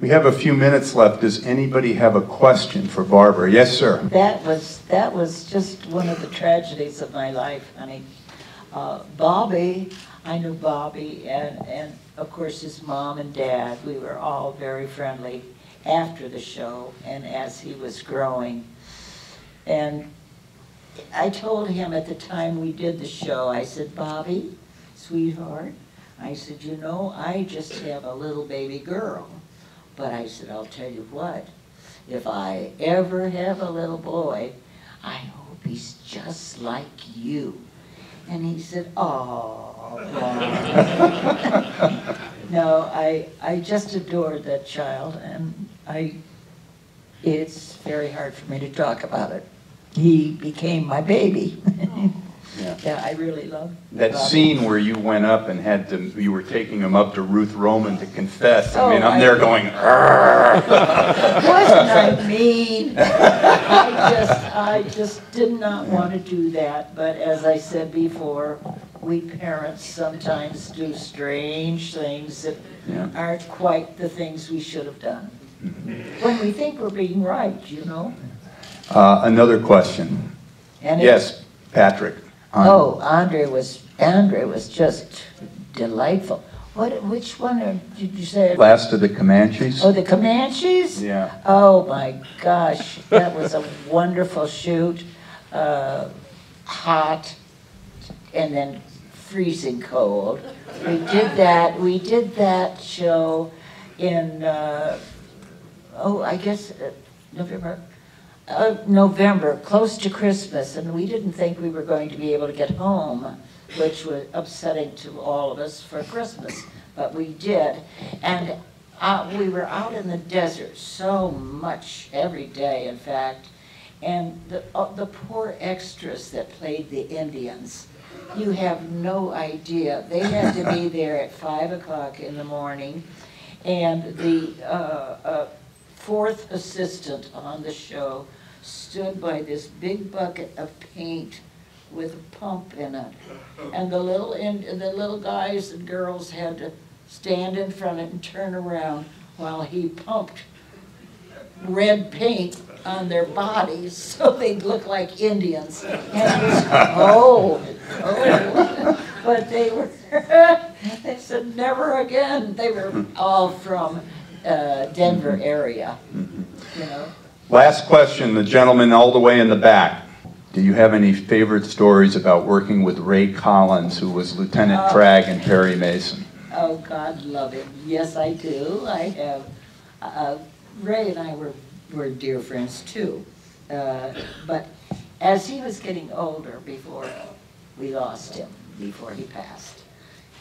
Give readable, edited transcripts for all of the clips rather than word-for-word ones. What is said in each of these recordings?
We have a few minutes left. Does anybody have a question for Barbara? Yes, sir. That was just one of the tragedies of my life, honey. Bobby, I knew Bobby, and of course his mom and dad. We were all very friendly after the show and as he was growing. And I told him at the time we did the show, I said, Bobby, sweetheart, I said, you know, I just have a little baby girl. But I said, I'll tell you what, if I ever have a little boy, I hope he's just like you. And he said, oh, no, I just adored that child, and it's very hard for me to talk about it. He became my baby. Yeah, I really love that Bobby. Scene where you went up and you were taking him up to Ruth Roman to confess. Oh, I mean, I'm there going, wasn't I mean? I just did not want to do that. But as I said before, we parents sometimes do strange things that aren't quite the things we should have done. When we think we're being right, you know. Another question. And yes, Patrick. Oh, Andre was just delightful. Which one did you say? Last of the Comanches. Oh, the Comanches? Yeah. Oh my gosh, that was a wonderful shoot. Hot, and then freezing cold. We did that show in, I guess November, close to Christmas, and we didn't think we were going to be able to get home, which was upsetting to all of us for Christmas, but we did. And we were out in the desert so much, every day, in fact, and the poor extras that played the Indians, you have no idea. They had to be there at 5 o'clock in the morning, and the fourth assistant on the show stood by this big bucket of paint with a pump in it, and the little guys and girls had to stand in front of it and turn around while he pumped red paint on their bodies so they'd look like Indians. And it was cold. But they were, they said never again. They were all from Denver area, you know. Last question, the gentleman all the way in the back. Do you have any favorite stories about working with Ray Collins, who was Lieutenant Cragg in Perry Mason? Oh, God love him. Yes, I do. I have. Ray and I were dear friends, too. But as he was getting older, before we lost him, before he passed,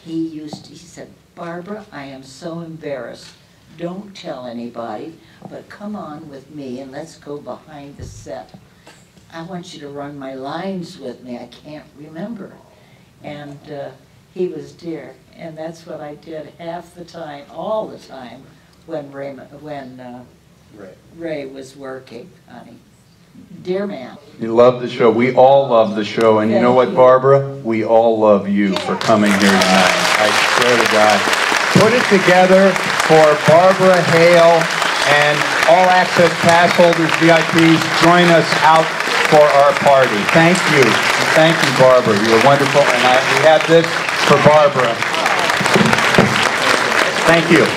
he said, Barbara, I am so embarrassed. Don't tell anybody, but come on with me and let's go behind the set. I want you to run my lines with me. I can't remember. And he was dear, and that's what I did half the time, all the time, when Ray was working, honey. Dear man. You love the show. We all love the show. And you know what, Barbara? We all love you for coming here tonight. I swear to God. Put it together for Barbara Hale and All Access Pass holders, VIPs. Join us out for our party. Thank you. Thank you, Barbara. You're wonderful. And we have this for Barbara. Thank you.